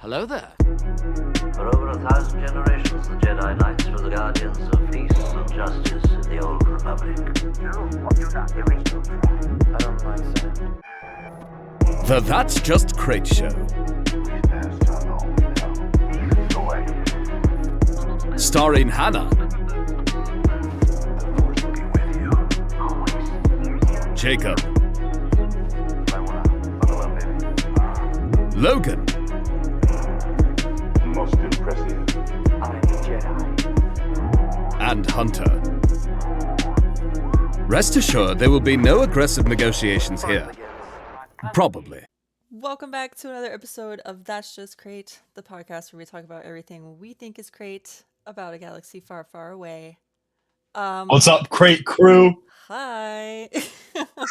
Hello there. For over 1,000 generations, the Jedi Knights were the guardians of peace and justice in the Old Republic. I don't mind saying. The That's Just Crait Show. Starring Hannah. Jacob. Logan. Most impressive. I'm Jedi. And Hunter. Rest assured, there will be no aggressive negotiations here. Probably. Welcome back to another episode of That's Just Crait, the podcast where we talk about everything we think is great about a galaxy far, far away. What's up, Crait crew? Hi.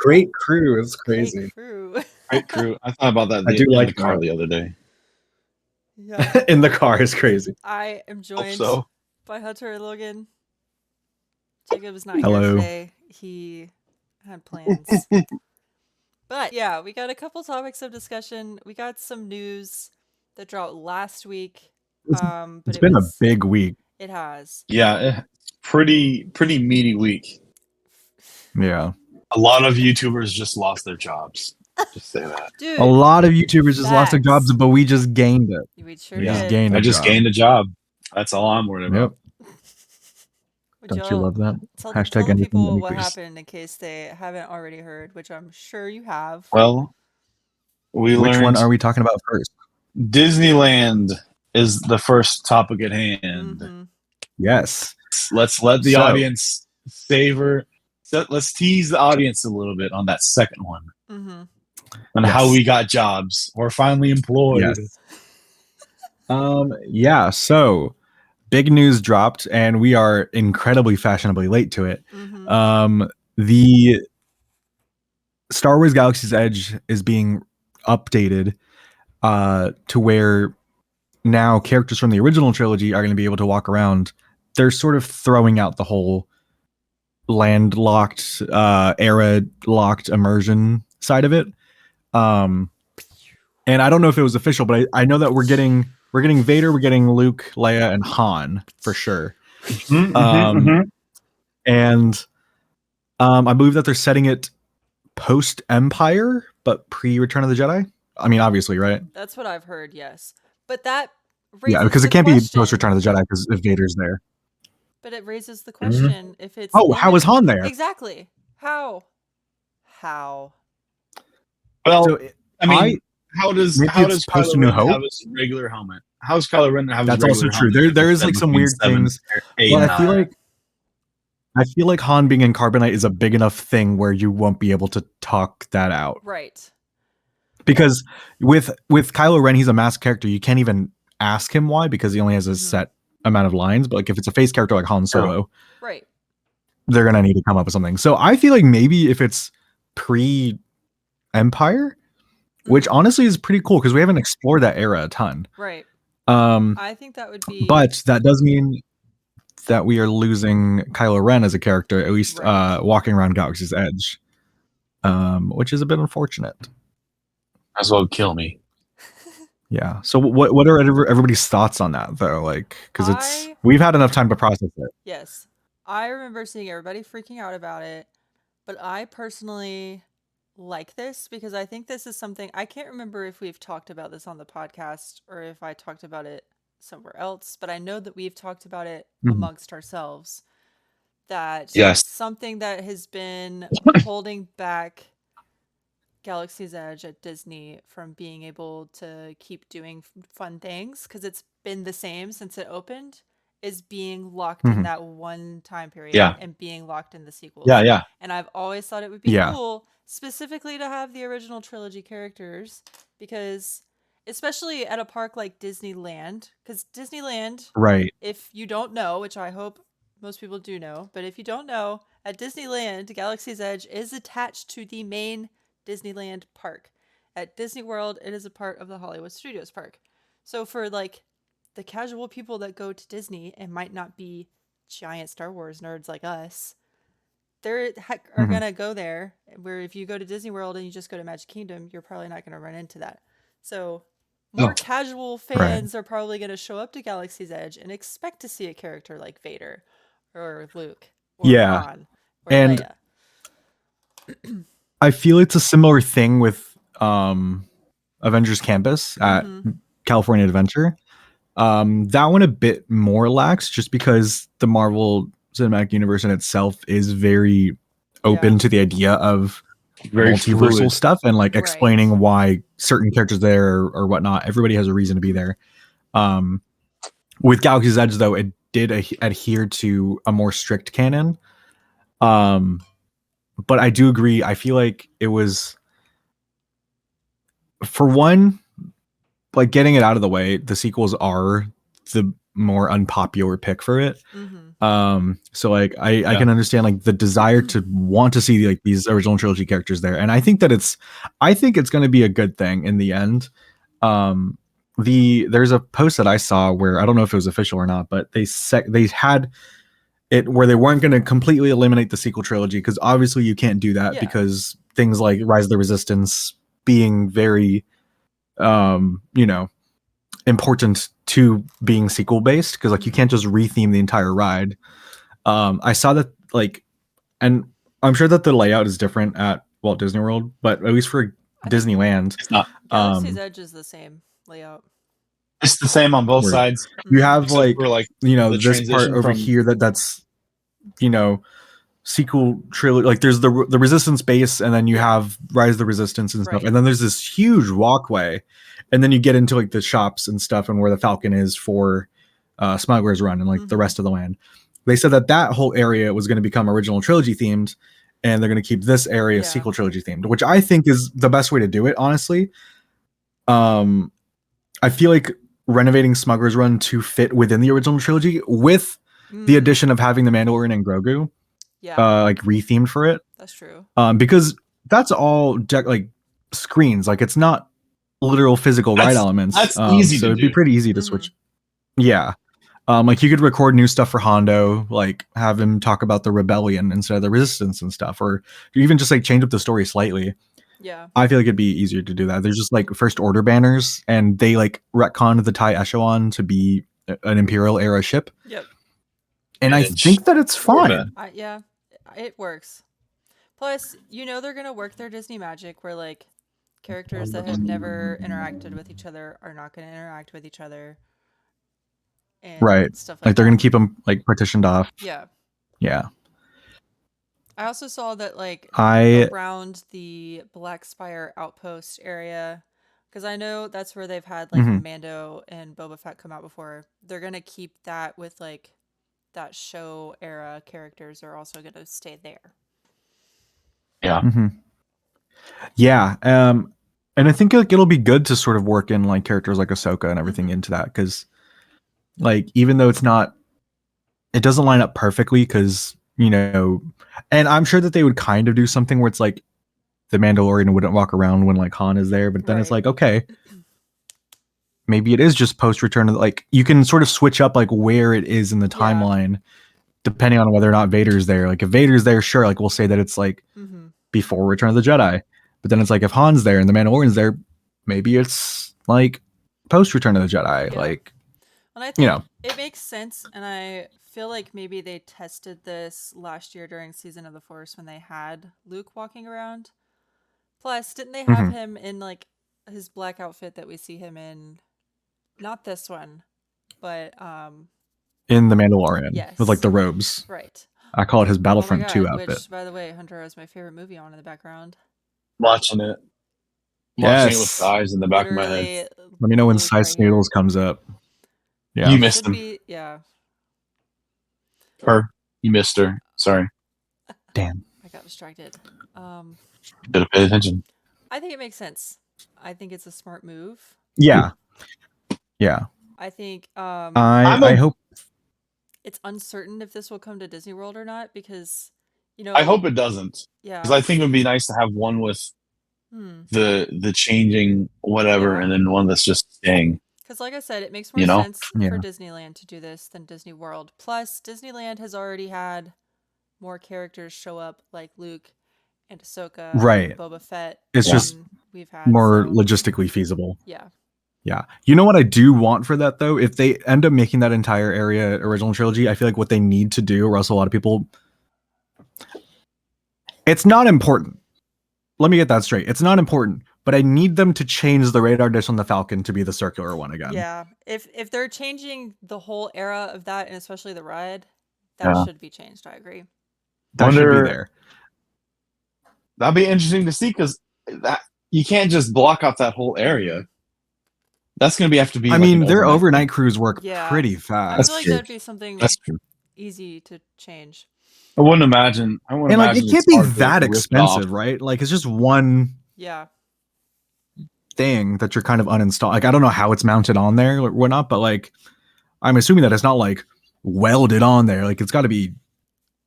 Great crew. It's crazy. Crait crew. Crait crew. I thought about that I do in like the car that. the other day. Yeah. In the car is crazy. I am Hope joined so. by Hunter and Logan. Jacob is not here Hello. today. He had plans. But yeah, we got a couple topics of discussion. We got some news that dropped last week. But It's been a was- big week. It has. Yeah, pretty meaty week. Yeah. A lot of YouTubers just lost their jobs. Just say that. Dude, A lot of YouTubers just lost their Facts. jobs, but we just gained it. we sure Yeah. did. Gained I a just job. gained a job. That's all I'm worried about. Yep. Would Don't you y'all love that? tell Hashtag the anything people that what makes- happened in case they haven't already heard, which I'm sure you have. Well, we Which learned one are we talking about first? Disneyland is the first topic at hand. Mhm. Yes. Let's let the So- audience savor. Let's tease the audience a little bit on that second one. Mhm. On Yes. how we got jobs. We're finally employed. Yes. Yeah, so big news dropped, and we are incredibly fashionably late to it. Mhm. The Star Wars Galaxy's Edge is being updated to where now characters from the original trilogy are going to be able to walk around. They're sort of throwing out the whole landlocked, era locked immersion side of it. And I don't know if it was official, but I know that we're getting Vader, we're getting Luke, Leia, and Han for sure. Mhm, Um, mhm. And I believe that they're setting it post Empire, but pre Return of the Jedi. I mean, obviously, right? That's what I've heard, yes. But that Yeah, raises because the it can't be question- post Return of the Jedi because if Vader's there. But it raises the question if it's Oh, how is Han there? Exactly. How? How? Well, So I mean, how does maybe it's post Kylo New Ren Hope? have his regular helmet? How's Kylo Ren have his That's regular also true. helmet There is instead like some between weird 7, things. 8, Well, and I feel 9? like Han being in carbonite is a big enough thing where you won't be able to talk that out. Right. Because with Kylo Ren, he's a masked character. You can't even ask him why because he only has a Mhm. set amount of lines. But like if it's a face character like Han Solo, Right. they're gonna need to come up with something. So I feel like maybe if it's pre Empire, which honestly is pretty cool because we haven't explored that era a ton. Right. Um, I think that would be but that does mean that we are losing Kylo Ren as a character, at least Right. walking around Galaxy's Edge, which is a bit unfortunate. Might as well kill me. Yeah. So what are everybody's thoughts on that though? Like, because we've had enough time to process it. Yes. I remember seeing everybody freaking out about it, but I personally like this because I think this is something I can't remember if we've talked about this on the podcast or if I talked about it somewhere else, but I know that we've talked about it Mhm. amongst ourselves. That Yes. something that has been holding back Galaxy's Edge at Disney from being able to keep doing fun things because it's been the same since it opened is being locked in Mhm. that one time period Yeah. and being locked in the sequels. Yeah. And I've always thought it would be Yeah. cool specifically to have the original trilogy characters because especially at a park like Disneyland, because Disneyland, Right. if you don't know, which I hope most people do know, but if you don't know, at Disneyland, Galaxy's Edge is attached to the main Disneyland park. At Disney World, it is a part of the Hollywood Studios park. So for like the casual people that go to Disney and might not be giant Star Wars nerds like us, they are Mhm. gonna go there. Where if you go to Disney World and you just go to Magic Kingdom, you're probably not gonna run into that. So more Oh. casual fans are probably going to show up to Galaxy's Edge and expect to see a character like Vader or Luke or Yeah. Han or And Leia. I feel it's a similar thing with Avengers Campus at California Adventure. That one a bit more lax just because the Marvel Cinematic Universe in itself is very open to the idea of Very multiversal fluid. stuff and like Right. explaining why certain characters there or whatnot. Everybody has a reason to be there. With Galaxy's Edge, though, it did adhere to a more strict canon. But I do agree. I feel like it was, for one, like getting it out of the way, the sequels are the more unpopular pick for it. So like I can understand like the desire to want to see like these original trilogy characters there, and I think it's going to be a good thing in the end. There's a post that I saw where I don't know if it was official or not, but they had it where they weren't going to completely eliminate the sequel trilogy because obviously you can't do that because things like Rise of the Resistance being very important to being sequel based, because like you can't just retheme the entire ride. I saw that like, and I'm sure that the layout is different at Walt Disney World, but at least for Disneyland, It's not. Galaxy's Edge is the same layout. It's the same on both Word. sides. you have Except like, for, like, the the this part transition over from- here that's sequel trilogy. Like there's the Resistance base, and then you have Rise of the Resistance and stuff, Right. and then there's this huge walkway, and then you get into like the shops and stuff, and where the Falcon is for Smuggler's Run and like the rest of the land. They said that whole area was going to become original trilogy themed, and they're going to keep this area sequel trilogy themed, which I think is the best way to do it, honestly. I feel like renovating Smuggler's Run to fit within the original trilogy with the addition of having the Mandalorian and Grogu like rethemed for it. That's true. Because that's all like screens, like it's not literal physical ride elements. That's easy so to it'd do. be pretty easy to switch. Yeah. Like you could record new stuff for Hondo, like have him talk about the rebellion instead of the resistance and stuff, or even just like change up the story slightly. Yeah. I feel like it'd be easier to do that. There's just like first order banners, and they like retconned the TIE Echelon to be an Imperial era ship. Yep. And I think that it's fine. Yeah, it works. Plus, they're going to work their Disney magic where like characters that have never interacted with each other are not going to interact with each other. And Right. Stuff like they're going to keep them like partitioned off. Yeah. Yeah. I also saw that like I around the Black Spire outpost area, because I know that's where they've had like Mhm. Mando and Boba Fett come out before. They're gonna keep that with like that show era characters are also gonna stay there. Yeah. Mhm. Yeah. And I think like it'll be good to sort of work in like characters like Ahsoka and everything into that, because like even though it doesn't line up perfectly, because and I'm sure that they would kind of do something where it's like the Mandalorian wouldn't walk around when like Han is there, but then it's Right. like, okay, maybe it is just post Return of like you can sort of switch up like where it is in the timeline depending on whether or not Vader's there. Like if Vader's there, sure, like we'll say that it's like before Return of the Jedi, but then it's like if Han's there and the Mandalorian's there, maybe it's like post Return of the Jedi. Like, And I think it makes sense, and I feel like maybe they tested this last year during Season of the Force when they had Luke walking around. Plus, didn't they have him in like his black outfit that we see him in? Not this one, but in the Mandalorian, yes, with like the robes. Right. I call it his Battlefront Oh my 2 God, outfit. which, by the way, Hunter has my favorite movie on in the background. Watching it. Watching it with the eyes in the back of my head. Let me know when Luke Size right Noodles comes up. Yeah. You missed Should him. be, yeah. Her. You missed her. Sorry. Damn. I got distracted. Better pay attention. I think it makes sense. I think it's a smart move. Yeah. Yeah. I think I hope it's uncertain if this will come to Disney World or not, because I hope it doesn't. Yeah. Because I think it would be nice to have one with the changing whatever, and then one that's just staying. Because like I said, it makes more sense Yeah. for Disneyland to do this than Disney World. Plus, Disneyland has already had more characters show up like Luke and Ahsoka, Right. and Boba Fett. It's than just we've had more so- logistically feasible. Yeah. Yeah. You know what I do want for that though? If they end up making that entire area original trilogy, I feel like what they need to do, or else a lot of people, it's not important. Let me get that straight. It's not important, but I need them to change the radar dish on the Falcon to be the circular one again. Yeah. If they're changing the whole era of that, and especially the ride, that Yeah. should be changed. I agree. That should Wonder- be there. That'd be interesting to see because that you can't just block off that whole area. That's going to have to be. I like mean, an their overnight overnight crews work Yeah. pretty I fast. feel like true. that'd be something That's true. easy to change. I wouldn't imagine. I wouldn't And like, imagine it can't it's be hard to that rip it expensive, off. right? Like, it's just one Yeah. thing that you're kind of uninstall. Like, I don't know how it's mounted on there or whatnot, but like, I'm assuming that it's not like welded on there. Like, it's got to be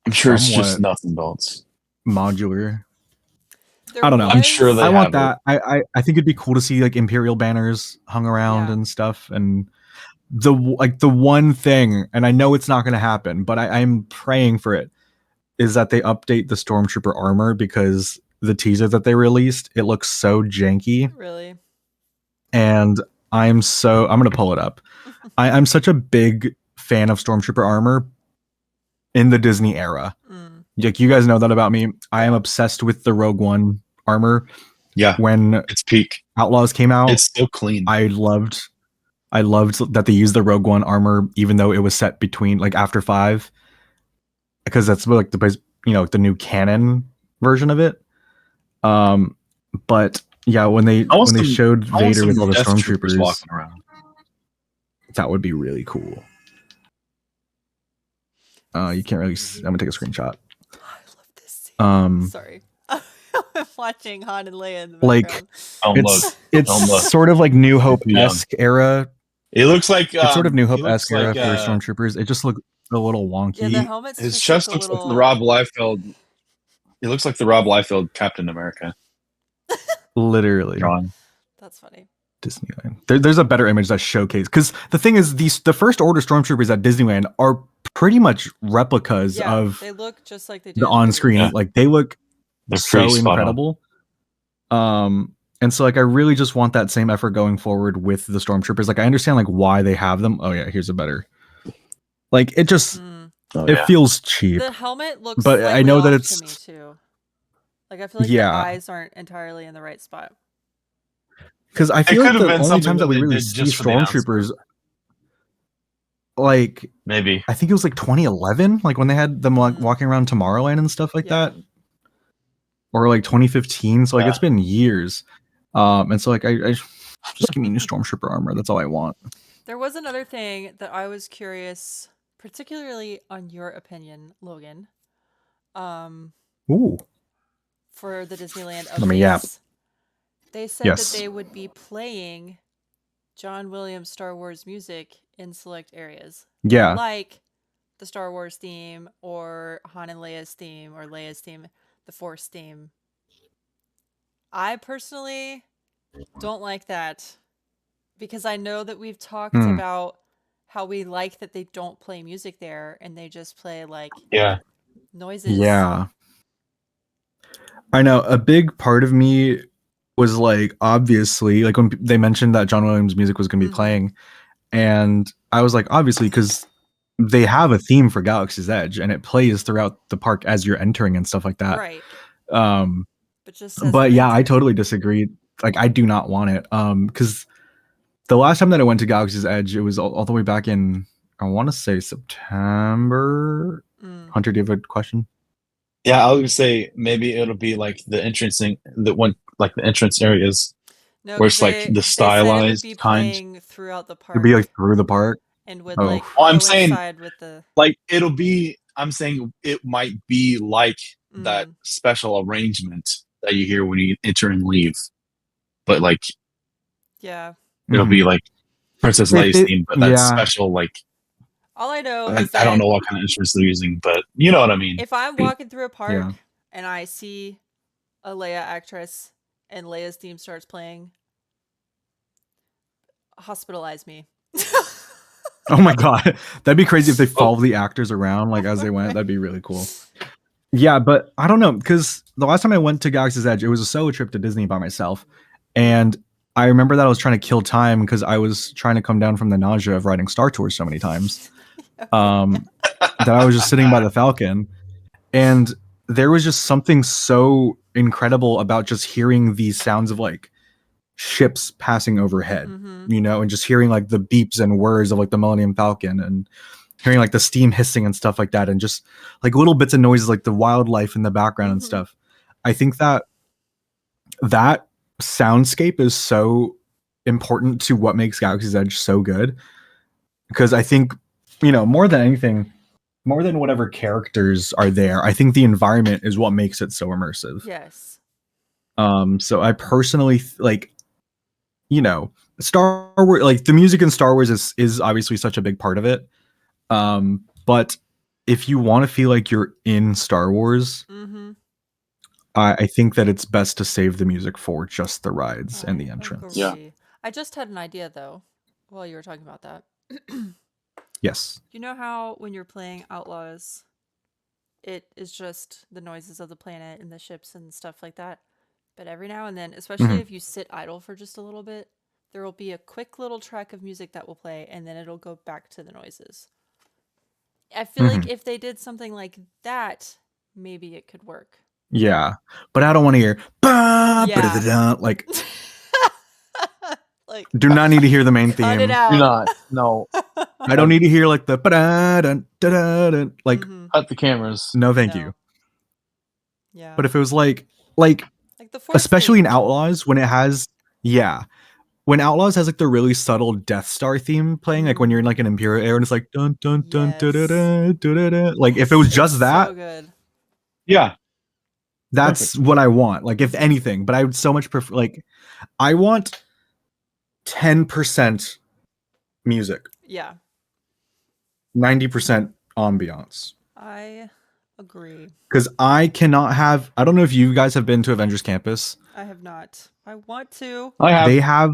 I'm sure it's just somewhat nuts and bolts. modular. There I don't know. I'm sure was- they I want have that. I think it'd be cool to see like Imperial banners hung around Yeah. and stuff. And the one thing, and I know it's not going to happen, but I'm praying for it, is that they update the Stormtrooper armor, because the teaser that they released, it looks so janky. Really. And I'm going to pull it up. I'm such a big fan of Stormtrooper armor in the Disney era. Mm. Like, you guys know that about me. I am obsessed with the Rogue One armor. Yeah, When it's peak. Outlaws came out, It's so clean. I loved that they used the Rogue One armor, even though it was set between like after 5, because that's like the base, the new canon version of it. But yeah, when they showed I want Vader with some all the Death stormtroopers, walking around. that would be really cool. You can't really. I'm gonna take a screenshot. I love this scene. Um, Sorry. I'm watching Han and Leia in the Like, background. Don't look. it's Don't look. sort of like New Hope Yeah. esque era. It looks like It's sort of New it Hope looks esque era like, for stormtroopers. It just looked a little wonky. Yeah, the helmets his just chest look looks a little... like the Rob Liefeld. It looks like the Rob Liefeld Captain America Literally. drawing. That's funny. Disneyland. There's a better image that showcase, because the thing is, the First Order stormtroopers at Disneyland are pretty much replicas Yeah, of they look just like they do the in the on-screen. movies. Like, they look They're so pretty spot on. incredible. And so like, I really just want that same effort going forward with the stormtroopers. Like, I understand like why they have them. Oh yeah, here's a better. Like, it just Mm. Oh, it yeah. feels cheap. The helmet looks But I slightly know that off it's- to me too. Like, I feel like Yeah. the eyes aren't entirely in the right spot. Because I feel like could have the been only something times that we they really did see just for the stormtroopers, like, Maybe. I think it was like 2011, like when they had them like Mm. walking around Tomorrowland and stuff like Yeah. that, or like 2015. So like, Yeah. it's been years. And so like, I just give me new stormtrooper armor. That's all I want. There was another thing that I was curious, particularly on your opinion, Logan, Ooh, for the Disneyland Let me yap. updates. They said Yes. that they would be playing John Williams Star Wars music in select areas, yeah. like the Star Wars theme, or Han and Leia's theme, or Leia's theme, the Force theme. I personally don't like that, because I know that we've talked Hmm. about how we like that they don't play music there and they just play like Yeah. noises. Yeah. I know a big part of me was like, obviously, like when they mentioned that John Williams music was going to be Mhm. playing, and I was like, obviously, because they have a theme for Galaxy's Edge and it plays throughout the park as you're entering and stuff like that. Right. Um, But just as but an yeah, I entry. totally disagree. Like, I do not want it. Because the last time that I went to Galaxy's Edge, it was all the way back in, I want to say September. Mm. Hunter, do you have a question? Yeah, I would say maybe it'll be like the entrancing, the entrance areas. No, Where it's 'cause like they- the they said it would stylized be kind. playing throughout the park It'd be like through the park. and would Oh. like Oh, I'm saying- coincide with the Like it'll be. I'm saying it might be like that Mm. special arrangement that you hear when you enter and leave, but like Yeah. it'll be like Princess Leia's It- theme, but that's yeah. special. Like All I know I is that don't know what kind of instruments they're using, but you know what I mean. if I'm walking through a park Yeah. and I see a Leia actress and Leia's theme starts playing, hospitalize me. Oh my god, that'd be crazy if they follow the actors around like as they went. That'd be really cool. Yeah, but I don't know, because the last time I went to Galaxy's Edge, it was a solo trip to Disney by myself, and I remember that I was trying to kill time because I was trying to come down from the nausea of riding Star Tours so many times. That I was just sitting by the Falcon, and there was just something so incredible about just hearing these sounds of like ships passing overhead, Mhm. you know, and just hearing like the beeps and whirs of like the Millennium Falcon, and hearing like the steam hissing and stuff like that, and just like little bits of noises like the wildlife in the background and Mhm. stuff. I think that that soundscape is so important to what makes Galaxy's Edge so good, because I think, you know, more than anything, more than whatever characters are there, I think the environment is what makes it so immersive. Yes. So I personally like, you know, Star Wars, like the music in Star Wars is obviously such a big part of it. But if you want to feel like you're in Star Wars, Mm-hmm. I think that it's best to save the music for just the rides and the I entrance. Yeah. agree. I just had an idea though, while you were talking about that. Yes. You know how when you're playing Outlaws, it is just the noises of the planet and the ships and stuff like that. But every now and then, especially Mhm. if you sit idle for just a little bit, there will be a quick little track of music that will play and then it'll go back to the noises. I feel like if they did something like that, maybe it could work. Yeah. But I don't want to hear bah, Yeah. ba-da-da-da, like Like, do not need to hear the main cut theme. it out. Do not. No. I don't need to hear like the ba-da-da-da-da-da, like Mhm. Cut the cameras. no thank No. you. Yeah. But if it was like like the Force especially in theme. Outlaws when it has when Outlaws has like the really subtle Death Star theme playing, like when you're in like an Imperial air and it's like dun dun dun da da da da da. Like if it was just It's that, so good. Yeah. that's what I want. Like if anything, but I would so much prefer like I want 10% music, Yeah, 90% ambiance. I agree. Because I cannot have. I don't know if you guys have been to Avengers Campus. I have not. I want to. I have.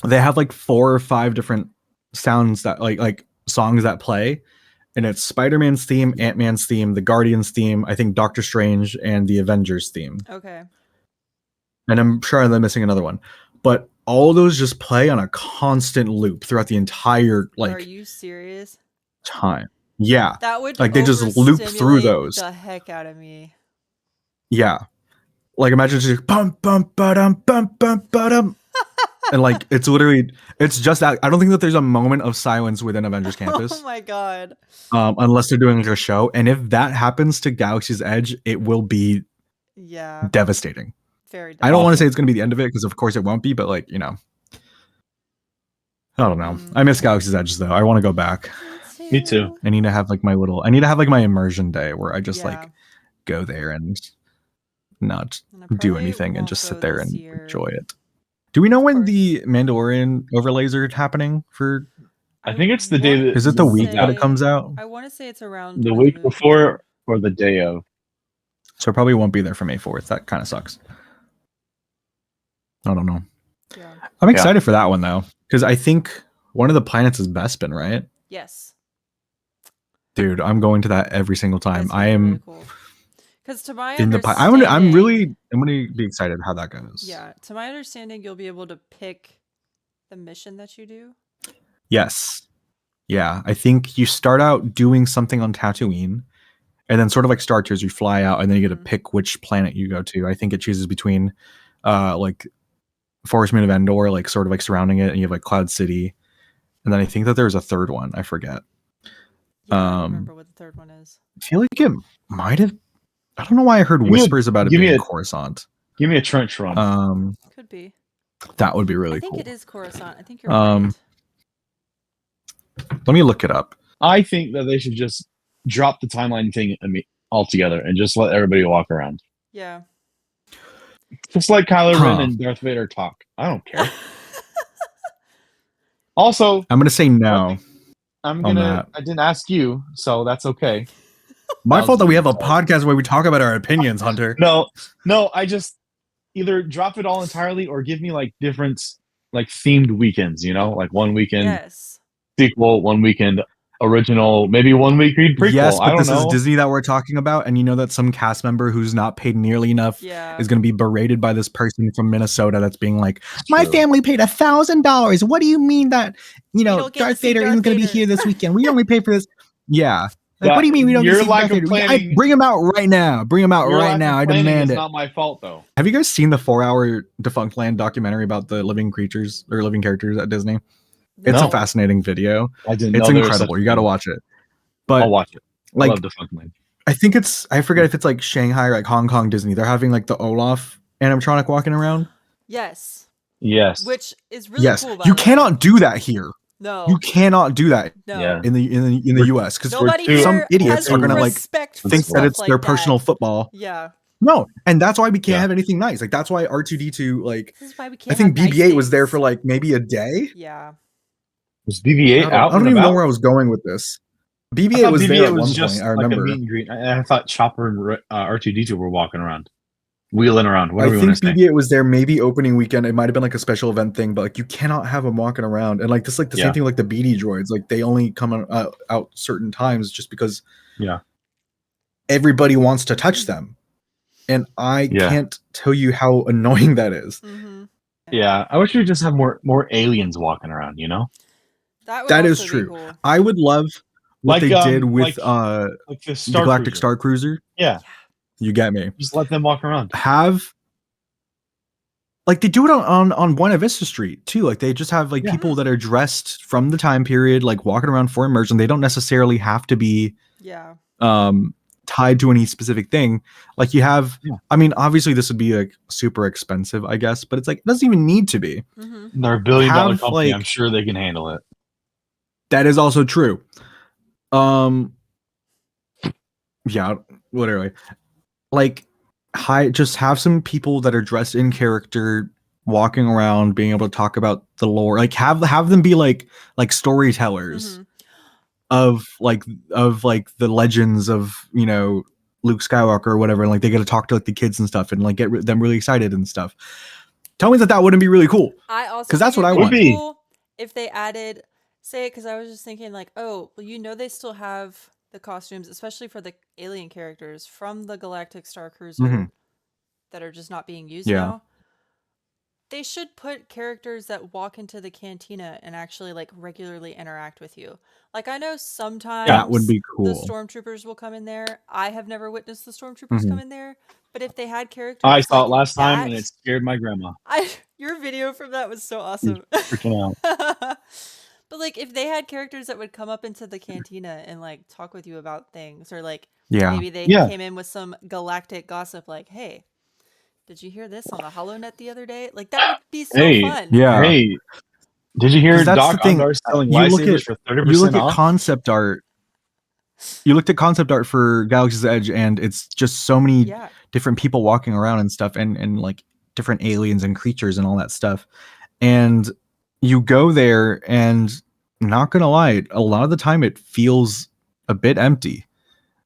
They have like 4 or 5 different sounds that like songs that play, and it's Spider-Man's theme, Ant-Man's theme, the Guardians theme, I think Doctor Strange, and the Avengers theme. Okay. And I'm sure I'm missing another one, but all those just play on a constant loop throughout the entire Are you serious? time. Yeah, That would like they just loop through overstimulate those. the heck out of me. Yeah, like imagine just bum bum ba-dum bum bum ba-dum. And like it's just that. I don't think that there's a moment of silence within Avengers Campus. Oh my god. Unless they're doing like a show. And if that happens to Galaxy's Edge, it will be Yeah. devastating. Very. I don't want to say Awful. it's going to be the end of it because of course it won't be, but like, you know, I don't know. Mm. I miss Galaxy's Edge though. I want to go back. Me too. I need to have like my immersion day where I just like go there and not And I do probably anything and won't just go sit there this and year. enjoy it. Do we know Of when course. the Mandalorian overlays are happening for? I think it's the day want that- Is it the to week that it say- comes out? I want to say it's around The when week movie before or the day of. So it probably won't be there for May 4th. That kind of sucks. I don't know. Yeah. I'm excited for that one though, because I think one of the planets is Bespin, right? Yes. Dude, I'm going to that every single time. I am Because to my in the. understanding, I'm going to be excited how that goes. Yeah, to my understanding, you'll be able to pick the mission that you do. Yes. Yeah, I think you start out doing something on Tatooine, and then sort of like Star Tours, you fly out, and then you get to Mhm. pick which planet you go to. I think it chooses between, like, Forest Moon of Endor, like sort of like surrounding it, and you have like Cloud City, and then I think that there's a third one. I forget. Yeah, I don't remember what the third one is. I feel like it might have. I don't know why I heard Give me a- whispers about it give me being a- Coruscant. Give me a trench run. Could be. That would be I really think cool. it is Coruscant. I think you're Um, right. Let me look it up. I think that they should just drop the timeline thing altogether and just let everybody walk around. Yeah. Just like Kylo Huh. Ren and Darth Vader talk. I don't care. Also, I'm gonna say no. I'm on gonna. that. I didn't ask you, so that's okay. My That fault that was we have a sorry. podcast where we talk about our opinions, Hunter. No. I just either drop it all entirely or give me like different, like themed weekends. You know, like one weekend Yes. sequel, one weekend original, maybe 1 week read prequel. Yes, I but don't this know. is Disney that we're talking about, and you know that some cast member who's not paid nearly enough Yeah. is going to be berated by this person from Minnesota that's being like, my True. family paid $1,000. What do you mean that, you know, don't get to Darth see Vader Darth isn't going to be Vader." here this weekend? We only paid for this. Yeah. Like, what do you mean we don't get Your to see lack Darth of Vader? planning- Bring him out right now. Bring him out Your right lack now. of I planning demand is it. not my fault, though. Have you guys seen the 4-hour Defunct Land documentary about the living creatures or living characters at Disney? It's No. a fascinating video. I didn't It's know there was incredible. such You a got to thing. watch it. But I'll watch it. I like, love Defunct Land. I think it's, I forget if it's like Shanghai or like Hong Kong Disney. They're having like the Olaf animatronic walking around. Yes. Yes. Which is really Yes, cool. By you the way. cannot do that here. No. You cannot do that No. Yeah. in the We're- US because Nobody too- some here idiots has are gonna like respect for think that stuff it's like their that. personal football. Yeah. No, and that's why we can't Yeah. have anything nice. Like that's why R2D2 like This is why we I can't. think have nice BB-8 was there things. for like maybe a day. Yeah. Was BB-8 out? I don't and even know about? where I was going with this. I BB-8 thought was there BB-8 at was one just point. I like a remember. meet and greet. I thought Chopper and R2D2 were walking around, wheeling around. I Whatever you think want to say. BB-8 was there maybe opening weekend. It might have been like a special event thing, but like you cannot have them walking around. And like this, like the Yeah. same thing like the BD droids. Like they only come out certain times just because Yeah. everybody wants to touch them, and I Yeah. can't tell you how annoying that is. Mm-hmm. Yeah, I wish we just have more aliens walking around. You know, That would That is also be true. cool. I would love what Like, they did with like the the Star Galactic Cruiser. Star Cruiser. Yeah, You get me. just let them walk around. Have like they do it on Buena Vista Street too. Like they just have like Yeah. people that are dressed from the time period, like walking around for immersion. They don't necessarily have to be Yeah. tied to any specific thing. Like you have, Yeah. I mean, obviously this would be like super expensive, I guess, but it's like it doesn't even need to be. Mm-hmm. They're $1 billion Have, company. like- I'm sure they can handle it. That is also true. Yeah, literally. Like just have some people that are dressed in character walking around being able to talk about the lore. Like have them be like storytellers Mm-hmm. of the legends of, you know, Luke Skywalker or whatever, and like they get to talk to like the kids and stuff and like get them really excited and stuff. Tell me that wouldn't be really cool. I also 'Cause that's think what it I would want. be cool if they added, say, because I was just thinking like, oh, well, you know, they still have the costumes, especially for the alien characters from the Galactic Star Cruiser Mhm. that are just not being used Yeah. now. They should put characters that walk into the cantina and actually like regularly interact with you. Like I know sometimes That would be the cool. stormtroopers will come in there. I have never witnessed the stormtroopers Mhm. come in there, but if they had characters, I saw like it last time, and that- it scared my grandma. your video from that was so awesome. Freaking out. But like if they had characters that would come up into the cantina and like talk with you about things, or like Yeah. maybe they Yeah. came in with some galactic gossip like, hey, did you hear this on the HoloNet the other day? Like that would be so Hey, fun. Yeah. Hey, did you hear 'Cause that's Doc the thing. Undar selling You look lightsabers at- for You 30% look at off? concept art. You looked at concept art for Galaxy's Edge, and it's just so many Yeah. different people walking around and stuff, and like different aliens and creatures and all that stuff. And you go there, and not gonna lie, a lot of the time it feels a bit empty.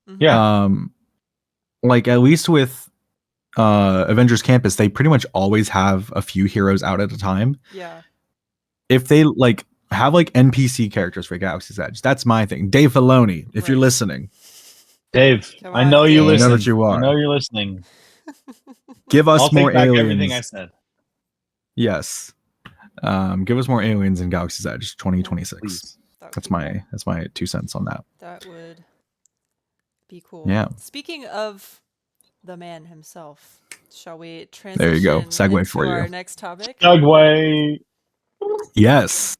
Mhm. Yeah. Like at least with Avengers Campus, they pretty much always have a few heroes out at a time. Yeah. If they like have like NPC characters for Galaxy's Edge, that's my thing. Dave Filoni, if you're Right. listening, Dave, Come I on, know you Dave. I know listen. that you are. I know you're listening. give us I'll more take back aliens. everything I said. Yes. Give us more aliens in Galaxy's Edge 2026. Please. That would That's be my 2 cents on that. That would be cool. Yeah. Speaking of the man himself, shall we transition There you go. Segue into for our you. next topic? Segway. Yes.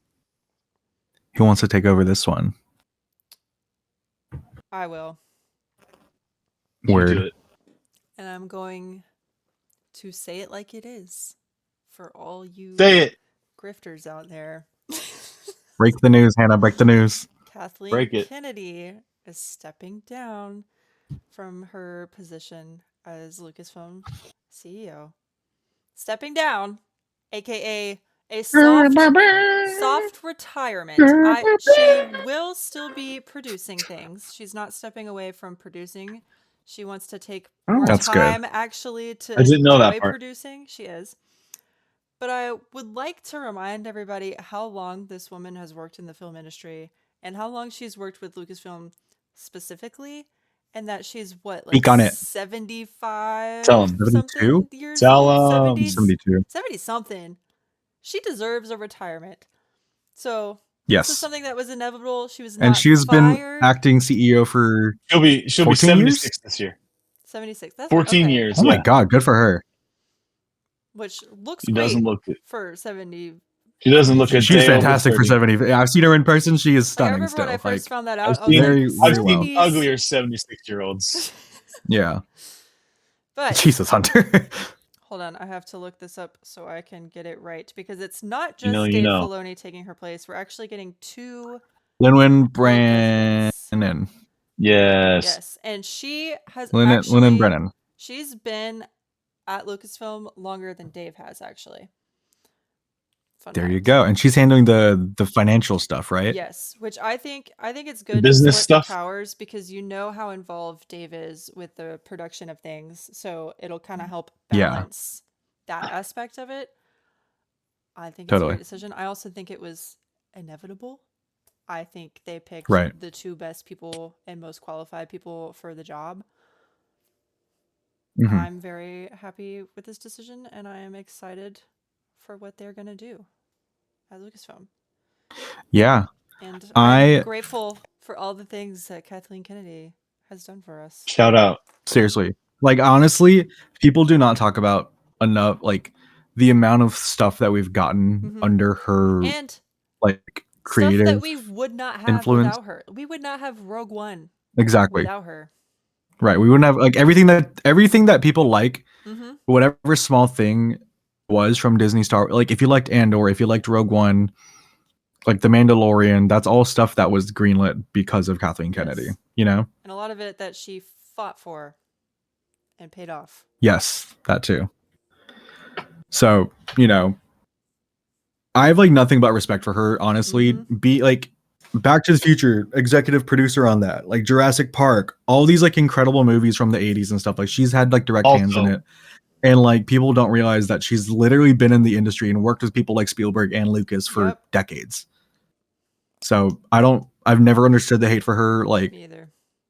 Who wants to take over this one? I will. You Word. do it. And I'm going to say it like it is for all you Say it. grifters out there. Break the news, Hannah. Break the news. Kathleen Break it. Kennedy is stepping down from her position as Lucasfilm CEO. Stepping down, aka a soft retirement. She will still be producing things. She's not stepping away from producing. She wants to take more That's good. time actually to I didn't know that enjoy part. producing. She is. But I would like to remind everybody how long this woman has worked in the film industry and how long she's worked with Lucasfilm specifically, and that she's what, like Speak on it. 75 Tell 'em. something 72? years Tell old? 'em. 72. 70 something. She deserves a retirement. So this is Yes. something that was inevitable. She was not And she's fired. been acting CEO for She'll be 14 years? 76 this year. 76. That's 14 okay. years. Oh my yeah. god, good for her. Which looks She great doesn't look good. for 70. She doesn't look a She's day over fantastic for 30. 70. I've seen her in person. She is Like, I stunning remember still. when I first Like, found that I've out, I was seen, very, like, very I've well. seen uglier 76-year-olds. yeah. But Jesus, Hunter. hold on, I have to look this up so I can get it right, because it's not just You know, you Dave know. Filoni taking her place. We're actually getting 2 Linwin presidents. Brennan. Yes. Yes, and she has Linwin actually Brennan. she's been at Lucasfilm longer than Dave has, actually. Fun There you fact. go. And she's handling the financial stuff, right? Yes, which I think it's good to business split stuff. the powers, because you know how involved Dave is with the production of things, so it'll kind of help Yeah. balance that aspect of it. I think it's a Totally. great decision. I also think it was inevitable. I think they picked Right. the 2 best people and most qualified people for the job. Mhm. I'm very happy with this decision, and I am excited for what they're going to do at Lucasfilm. Yeah. And I'm I grateful for all the things that Kathleen Kennedy has done for us. Shout out. seriously. Like, honestly, people do not talk about enough, like, the amount of stuff that we've gotten Mhm. under her, And like, stuff creative that we would not have influence. without her. We would not have Rogue One Exactly. without her. Right. We wouldn't have, like, everything that people like, Mm-hmm. whatever small thing was from Disney Star, like, if you liked Andor, if you liked Rogue One, like The Mandalorian, that's all stuff that was greenlit because of Kathleen Kennedy, Yes. you know? And a lot of it that she fought for and paid off. Yes, that too. So, you know, I have like nothing but respect for her, honestly. Mhm. Be like Back to the Future, executive producer on that, like Jurassic Park, all these like incredible movies from the 80s and stuff. Like, she's had like direct hands in Also- it. And like, people don't realize that she's literally been in the industry and worked with people like Spielberg and Lucas for Yep. decades. So I've never understood the hate for her. Like, Me either.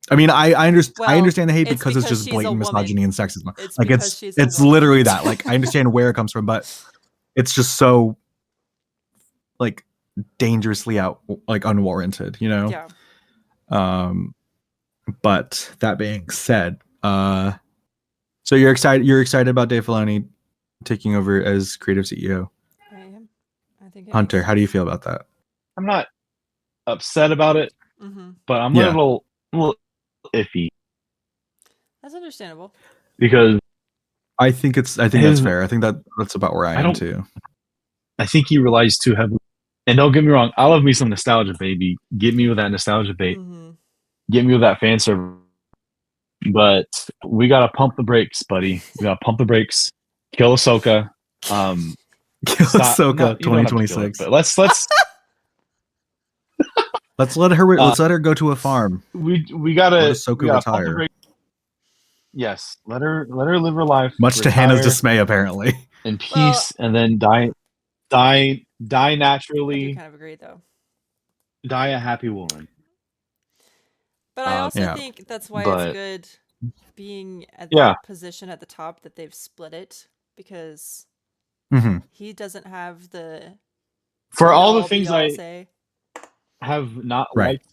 I mean, I Well, understand the hate it's because it's because just she's a blatant woman. misogyny and sexism. It's Like, because she's a it's woman. literally that. Like, I understand where it comes from, but it's just so like dangerously unwarranted, you know? Yeah. But that being said, so you're excited about Dave Filoni taking over as creative CEO. I am. I think it Hunter, makes how do you sense. feel about that? I'm not upset about it, Mhm. but I'm Yeah. a little iffy That's understandable. because I think that's His- fair. I think that's about where I am don't- too. I think he relies too heavily. And don't get me wrong, I love me some nostalgia, baby. Get me with that nostalgia bait. Mhm. Get me with that fan service. But we gotta pump the brakes, buddy. We gotta pump the brakes. Kill Ahsoka. Kill Stop- Ahsoka no, you don't have to kill her, 2026. but let's Let's let her go to a farm. we Let gotta Ahsoka we gotta pump the retire. brakes. Yes, let her live her life. Much to Hannah's retire dismay, apparently. in peace, and then die I do naturally. kind of agree, though. Die a happy woman. But I also Yeah. think that's why But- it's good being at Yeah. that position at the top that they've split it, because Mhm. he doesn't have the For all the end-all, things be-all I say. have not Right. liked.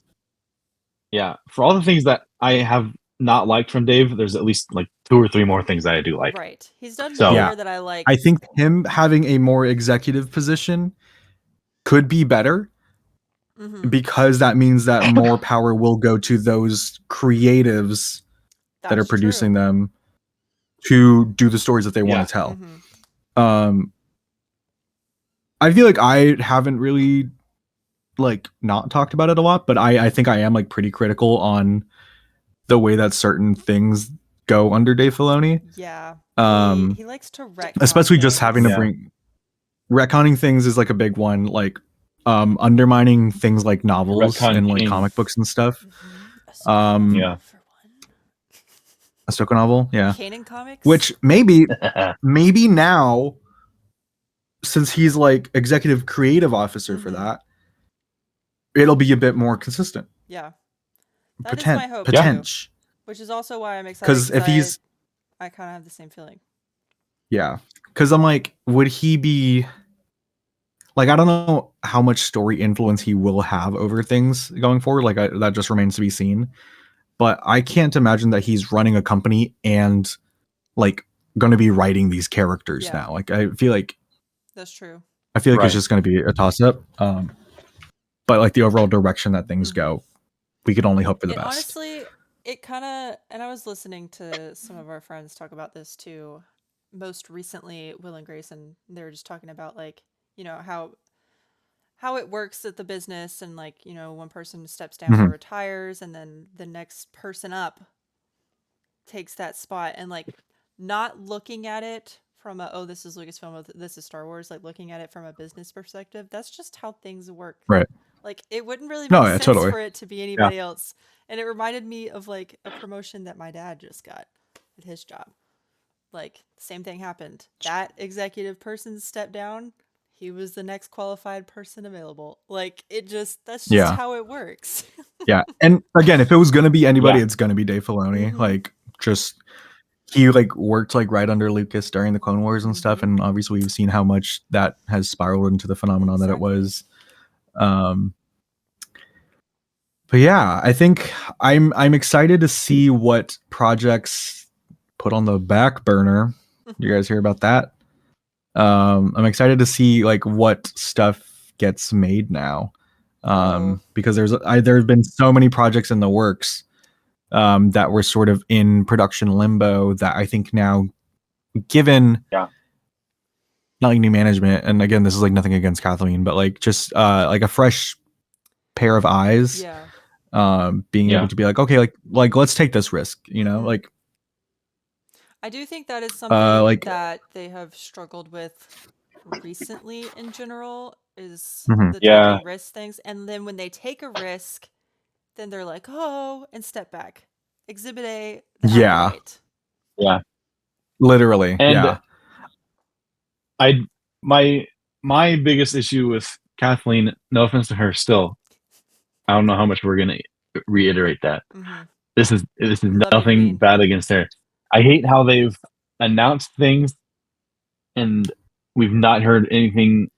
Yeah, for all the things that I have not liked from Dave, there's at least like 2 or 3 more things that I do like. Right. He's done So- more Yeah. that I like. I think him having a more executive position could be better, Mhm. because that means that more power will go to those creatives that are That's producing true. them to do the stories that they Yeah. want to tell. Mhm. I feel like I haven't really like not talked about it a lot, but I think I am like pretty critical on the way that certain things go under Dave Filoni. Yeah. Um, he likes to retcon especially just having to Yeah. bring retconning things is like a big one, like undermining things like novels Retcon and like king. comic books and stuff. Mhm. Yeah. For one. Ahsoka novel, yeah. Canon Comics? Which maybe now, since he's like executive creative officer for Mhm. that, it'll be a bit more consistent. Yeah. That is my hope, too. Potential. Which is also why I'm excited. Because if he's, I kind of have the same feeling. yeah, because I'm like, would he be like, I don't know how much story influence he will have over things going forward. Like that just remains to be seen. But I can't imagine that he's running a company and like going to be writing these characters now. Like I feel like that's true. I feel like it's just going to be a toss up. But like the overall direction that things go, we could only hope for the best. Honestly, it kind of, and I was listening to some of our friends talk about this too. Most recently, Will and Grace, and they were just talking about like, you know, how it works at the business, and like, you know, one person steps down or retires, and then the next person up takes that spot, and like not looking at it from a, oh, this is Lucasfilm, this is Star Wars, like looking at it from a business perspective. That's just how things work. Right. Like it wouldn't really make sense totally. for it to be anybody else. And it reminded me of like a promotion that my dad just got at his job. Like same thing happened. That executive person stepped down. He was the next qualified person available. Like it just, that's just how it works. Yeah. And again, if it was going to be anybody, it's going to be Dave Filoni. Like just, he like worked like right under Lucas during the Clone Wars and stuff. And obviously we've seen how much that has spiraled into the phenomenon that it was. But yeah, I think I'm excited to see what projects put on the back burner. You guys hear about that? I'm excited to see like what stuff gets made now. Because there's been so many projects in the works that were sort of in production limbo that I think now, given not like new management, and again, this is like nothing against Kathleen, but like just like a fresh pair of eyes, being able to be like, okay, like let's take this risk, you know, like. I do think that is something that they have struggled with recently in general, is the taking risk things. And then when they take a risk, then they're like, oh, and step back. Exhibit A. Yeah. Literally. And my biggest issue with Kathleen, no offense to her still, I don't know how much we're gonna reiterate that. This is nothing bad against her. I hate how they've announced things and we've not heard anything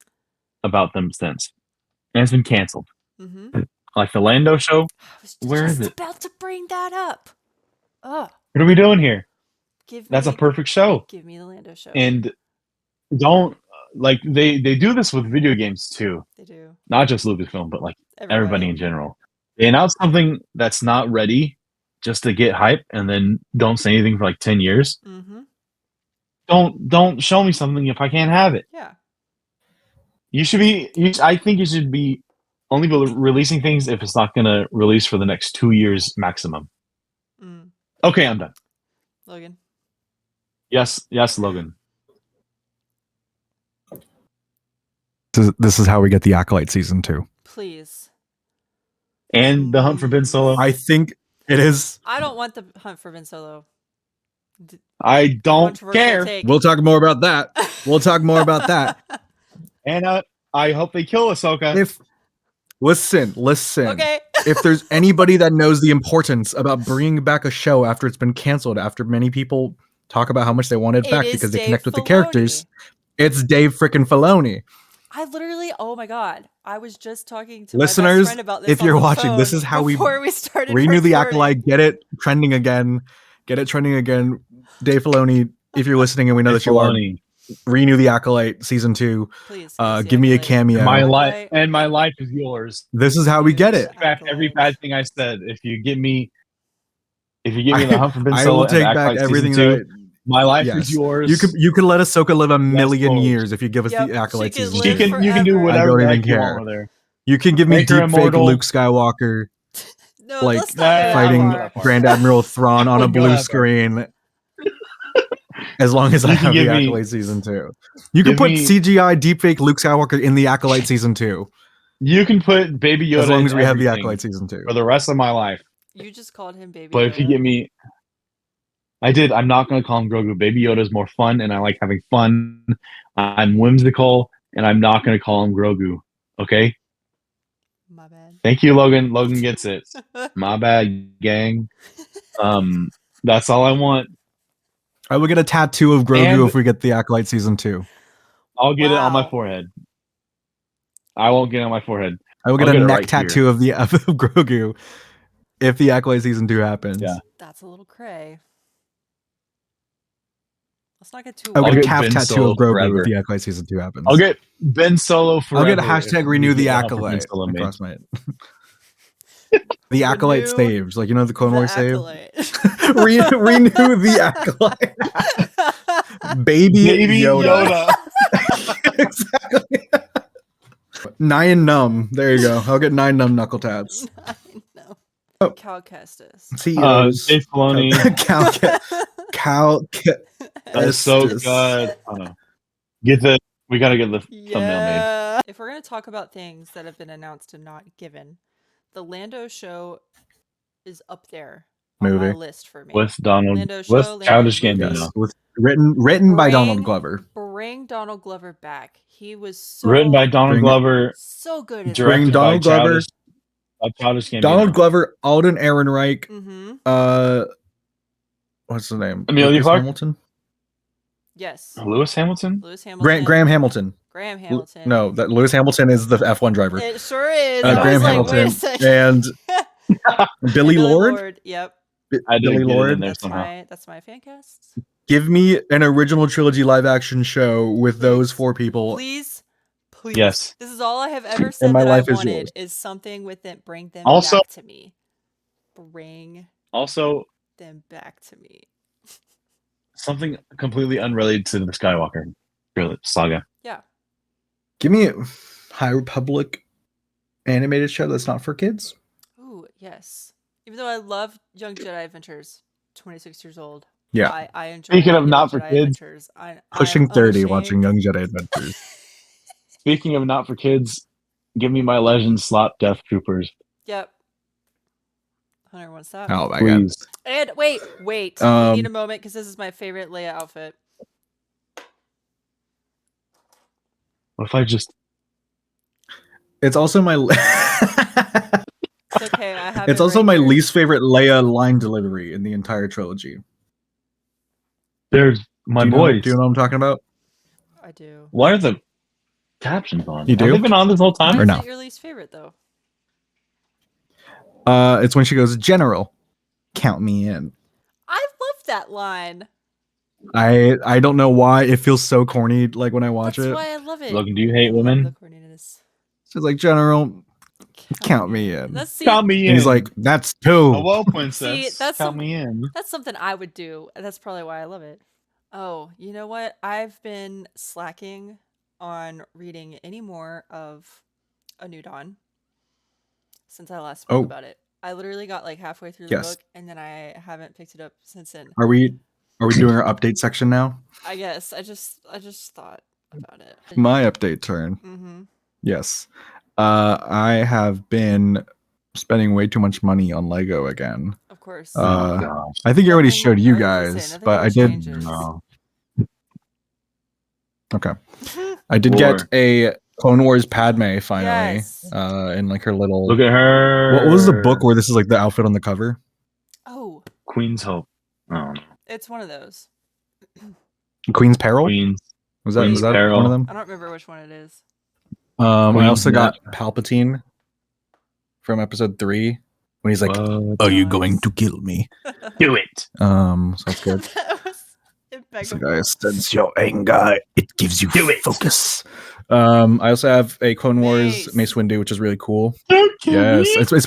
about them since. And it's been canceled. Like the Lando show. Where is it? About to bring that up. Oh. What are we doing here? That's a perfect show. Give me the Lando show. And don't like they do this with video games too. They do. Not just Lucasfilm, but like everybody in general. They announce something that's not ready just to get hype, and then don't say anything for like 10 years. Don't show me something if I can't have it. Yeah. I think you should be only releasing things if it's not going to release for the next 2 years maximum. Okay, I'm done. Logan. Yes, Logan. This is how we get the Acolyte season 2. Please. And the Hunt for Ben Solo. I think it is. I don't want the Hunt for Ben Solo. I don't care. Take. We'll talk more about that. And I hope they kill Ahsoka. Listen. Okay. If there's anybody that knows the importance about bringing back a show after it's been canceled, after many people talk about how much they want it back because they connect with the characters, it's Dave frickin' Filoni. I literally, oh my God. I was just talking to listeners, my best friend about this. If you're watching, this is how we started renew the Acolyte, get it trending again. Dave Filoni, if you're listening and we know that you are, renew the Acolyte season 2. Please give me a cameo. My life is yours. This is how we get it. Back every bad thing I said. If you give me the Hunt for Ben Solo, I will take back everything. My life is yours. You could let Ahsoka live a million years if you give us the Acolyte season 2. You can do whatever. I don't even care. You can give me deep fake Luke Skywalker, fighting Grand Admiral Thrawn on a blue screen. As long as I have the Acolyte season 2, you can put CGI deepfake Luke Skywalker in the Acolyte season 2. You can put Baby Yoda as long as we have the Acolyte season 2 for the rest of my life. You just called him Baby Yoda. But if you give me, I did. I'm not going to call him Grogu. Baby Yoda is more fun, and I like having fun. I'm whimsical, and I'm not going to call him Grogu. Okay. My bad. Thank you, Logan. Logan gets it. My bad, gang. That's all I want. I will get a tattoo of Grogu And- if we get the Acolyte season 2. I'll get it on my Wow. forehead. I won't get it on my forehead. I will get I'll a get it neck right tattoo here. of the of Grogu if the Acolyte season 2 happens. Yeah. That's a little cray. Let's not get too I'll I'll get a get calf Ben tattoo Solo of Grogu forever. if the Acolyte season 2 happens. I'll get Ben Solo forever. I'll get a hashtag if renew we the get help from Ben Acolyte Solo made. across my the Acolyte Renew saves, like, you know, the Clone The Wars save. Acolyte. Renew the Acolyte. Baby Yoda. Exactly. 9 numb. There you go. I'll get 9 numb knuckle tats. No. Oh. Cal Kestis. CEOs. Dave Filoni. Cal. That's so Estes. good. Oh, no. We gotta get the thumbnail made. Yeah. If we're gonna talk about things that have been announced and not given, the Lando show is up there on my Movie. list for me. With Donald. Lando show, With Lando Childish movie. Gambino. Yes, with written by Donald Bring- Glover. Bring Donald Glover back. He was so Written by Donald Bring- Glover. so good. Directed Donald by Glover. Childish Gambino. Donald Glover, Alden Ehrenreich, Mm-hmm. what's the name? Amelia Lucas Clarke? Hamilton? Yes. Lewis Hamilton. Lewis Hamilton. Graham Hamilton. Graham Hamilton. No, that Lewis Hamilton is the F1 driver. It sure is. Uh, I Graham was like, Hamilton wait a second. and Billy Lord. Yep. I didn't Billy get it in Lord. there That's somehow. that's my fan cast. Give me an original trilogy live action show with those 4 people. Please. Please. Yes. This is all I have ever said my that I life is wanted yours. is something with it. Bring them Also- back to me. Bring Also, them back to me. something completely unrelated to the Skywalker saga. Yeah. Give me a High Republic animated show that's not for kids. Ooh, yes. Even though I love Young Jedi Adventures, 26 years old. Yeah. I enjoy Speaking of Young not for Jedi kids, Adventures. Pushing I'm 30, unashamed. watching Young Jedi Adventures. Speaking of not for kids, give me my Legend Slop Death Troopers, Yep. Hunter wants that. Oh my god. please. And wait. We need a moment because this is my favorite Leia outfit. What if I just? It's also my It's okay. I have. It's it also right my here. least favorite Leia line delivery in the entire trilogy. There's my do you boys. do you know what I'm talking about? I do. Why are the captions on? You do? Have they been on this whole Why time? Or is no? it your least favorite though? It's when she goes, General, count me in. I love that line. I don't know why it feels so corny like when I watch That's it. why I love it. Logan, do you hate I love women? the corniness. She's like, General, count me in. Let's see. Count me in. And he's like, that's 2. oh, well, princess. See, that's count some- me in. That's something I would do. And that's probably why I love it. Oh, you know what? I've been slacking on reading any more of A New Dawn since I last spoke Oh. about it. I literally got like halfway through the Yes. book and then I haven't picked it up since then. Are we doing our update section now? I guess I just thought about it. My update turn. Mm-hmm. Yes. I have been spending way too much money on Lego again. Of course. Uh, Oh, gosh. I think I already Nothing- showed you I was gonna say, guys, nothing but I always did. changes. No. Okay. I did get a Clone Wars Padme finally. Yes. In like her little. Look at her. What was the book where this is like the outfit on the cover? Oh, Queen's Hope. Oh, no. it's one of those. Queen's Peril. Queen's. Was that Queen's one Peril. of them? I don't remember which one it is. I Queen's also got Nut. Palpatine from episode 3 when he's like, What? "Are you Nice. going to kill me?" Do it. So that's good. That was So impeccable. guys, sense your anger. It gives you Do it. focus. I also have a Clone Wars Nice. Mace Windu, which is really cool. Yes, it's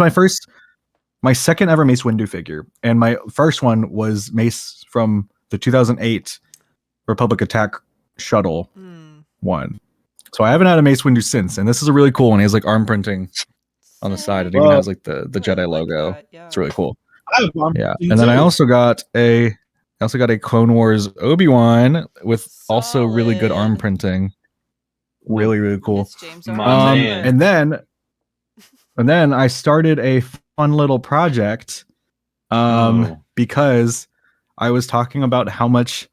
my second ever Mace Windu figure, and my first one was Mace from the 2008 Republic Attack Shuttle Hmm. one. So I haven't had a Mace Windu since, and this is a really cool one. He has like arm printing on the side. It even Well, has like the Jedi logo. Yeah. It's really cool. I have one Yeah, thing and then I too. also got a Clone Wars Obi-Wan with also really good arm Solid. printing. Really cool. It's James My Arnold. man. And then I started a fun little project Oh. because I was talking about how much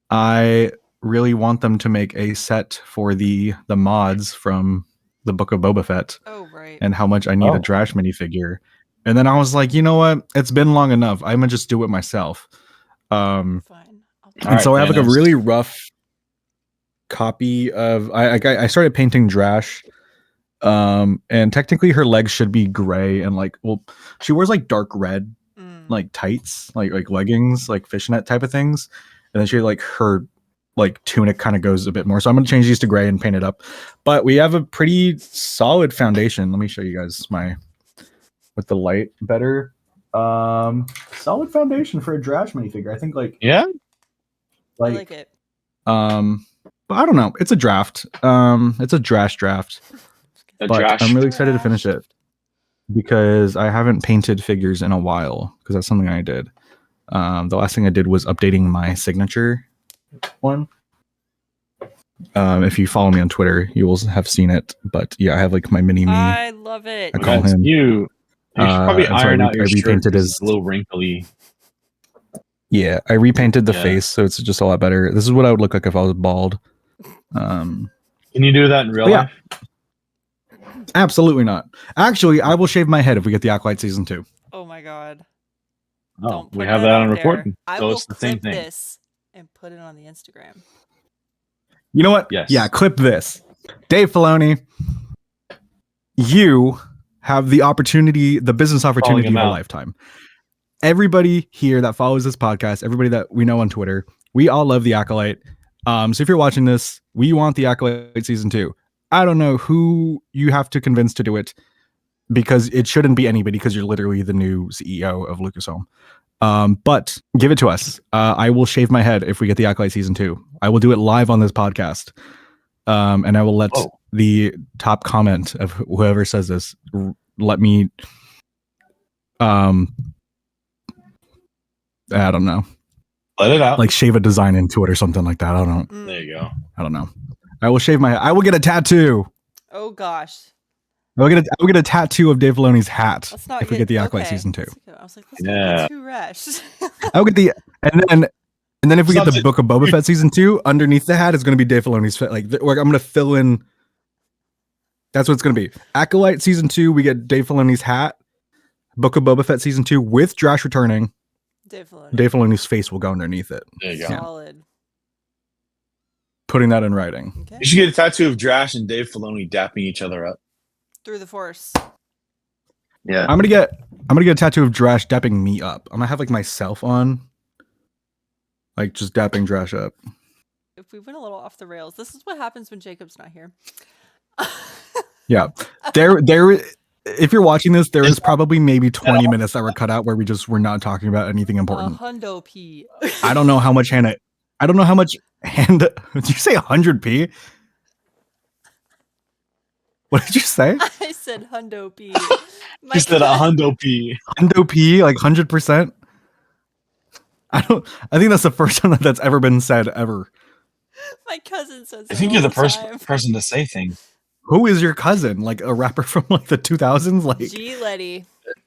I really want them to make a set for the mods from the Book of Boba Fett. Oh, right. And how much I need a Drash minifigure. And then I was like, you know what? It's been long enough. I'm gonna just do it myself. Fine. And so I have like a really rough copy of. I started painting Drash, and technically her legs should be gray and like, well, she wears like dark red, like tights, like leggings, like fishnet type of things, and then she like her like tunic kind of goes a bit more. So I'm gonna change these to gray and paint it up. But we have a pretty solid foundation. Let me show you guys with the light better. Solid foundation for a Drash minifigure. I think like I like it. But I don't know. It's a draft. It's a Drash draft. But I'm really excited to finish it because I haven't painted figures in a while because that's something I did. The last thing I did was updating my signature one. If you follow me on Twitter, you will have seen it. But yeah, I have like my mini me. I love it. I call him. You should probably iron out your shirt. Repainted It's a little wrinkly. Yeah, I repainted the face, so it's just a lot better. This is what I would look like if I was bald. Can you do that in real life? Absolutely not. Actually, I will shave my head if we get the Acolyte season 2. Oh my god. Oh, we have that on recording. I will clip this and put it on the Instagram. You know what? Yes. Yeah, clip this. Dave Filoni, you have the opportunity, the business opportunity of a lifetime. Everybody here that follows this podcast, everybody that we know on Twitter, we all love the Acolyte. So if you're watching this, we want the Acolyte season 2. I don't know who you have to convince to do it because it shouldn't be anybody because you're literally the new CEO of Lucasfilm. But give it to us. I will shave my head if we get the Acolyte season 2. I will do it live on this podcast. And I will let the top comment of whoever says this let me I don't know. Let it out. Like shave a design into it or something like that. I don't know. There you go. I don't know. I will shave my. I will get a tattoo. Oh gosh. I will get a tattoo of Dave Filoni's hat if we get the Acolyte okay. season 2. I was like, let's not get too rash. I'll get the and then if we get the Book of Boba Fett season 2, underneath the hat is going to be Dave Filoni's face. Like I'm going to fill in. That's what it's going to be. Acolyte season 2, we get Dave Filoni's hat. Book of Boba Fett season 2 with Drash returning. Dave Filoni's face will go underneath it. There you go. Solid. Putting that in writing. Okay. You should get a tattoo of Drash and Dave Filoni dapping each other up through the Force. Yeah, I'm gonna get a tattoo of Drash dapping me up. I'm gonna have like myself on, like just dapping Drash up. If we went a little off the rails, this is what happens when Jacob's not here. Yeah, there. If you're watching this, there is probably maybe 20 minutes that were cut out where we're not talking about anything important. Hundo P. I don't know how much Hannah. I don't know how much. And did you say 100p? What did you say? I said Hundo P. You said a Hundo P. Hundo P, like 100%. I think that's the first time that's ever been said ever. My cousin says. I think you're the first person to say things. Who is your cousin? Like a rapper from like the 2000s? Like G Letty.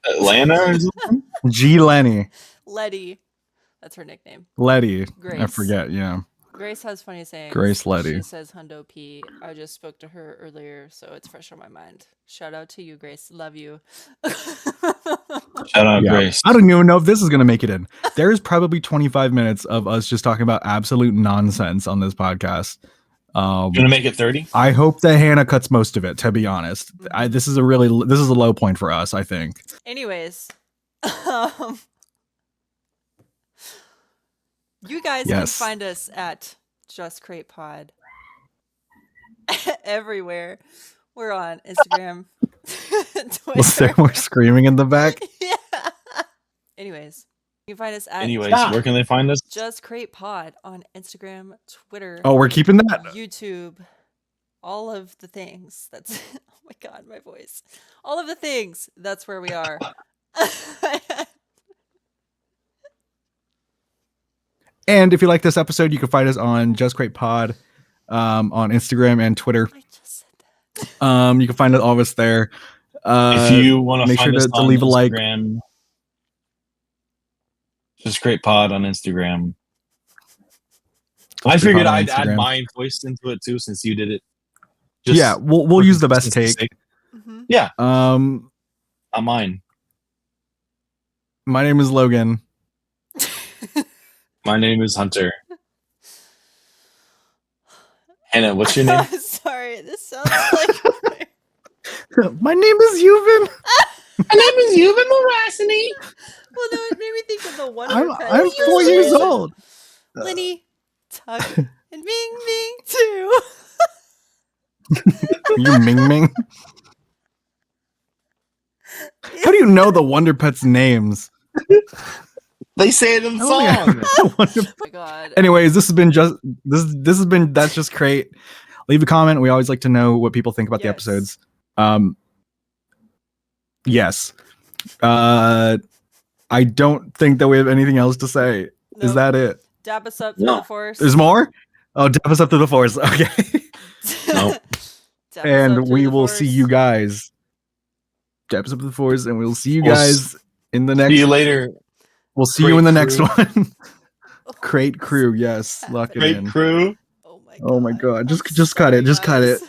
Atlanta or something? G Lenny. Letty. That's her nickname. Letty. Grace. I forget, yeah. Grace has funny sayings. Grace Letty. She says Hundo P. I just spoke to her earlier, so it's fresh on my mind. Shout out to you, Grace. Love you. Shout out, Grace. I don't even know if this is going to make it in. There is probably 25 minutes of us just talking about absolute nonsense on this podcast. Gonna make it 30? I hope that Hannah cuts most of it, to be honest. This is a low point for us, I think. Anyways. You guys can find us at Just Crait Pod everywhere. We're on Instagram, Twitter. Was there more screaming in the back? Yeah. Anyways, you can find us at where can they find us? Just Crait Pod on Instagram, Twitter. Oh, we're keeping that. YouTube. All of the things. That's oh my god, my voice. All of the things. That's where we are. And if you like this episode, you can find us on Just Crait Pod on Instagram and Twitter. I just said that. You can find all of us there. If you want to find us to leave Instagram, a like. Just Crait Pod on Instagram. I figured I'd add my voice into it too, since you did it. Yeah, we'll for use the best consistency's take. sake. Yeah, Um, not mine. my name is Logan. My name is Hunter. Hannah, what's your name? I'm sorry, this sounds like. My name is Yuvan. My name is Yuvan Morasini. Well, no, it made me think of the Wonder I'm Pets. 4 years old. Lenny, Tuck, and Ming Ming too. You Ming Ming. How do you know the Wonder Pets names? They say it in the song. Oh my god. Anyways, this has been That's Just Crait. Leave a comment. We always like to know what people think about the episodes. Yes. I don't think that we have anything else to say. Nope. Is that it? Dab us up through the force. There's more? Oh, dab us up through the force. Okay. Nope. And we will see you guys. Dab us up through the force, and we'll see you guys in the next. See you later. We'll see you in the next one. Crait crew, yes. Lock it Crait in. crew. Oh my god. Oh my god. Just cut it. Just cut it.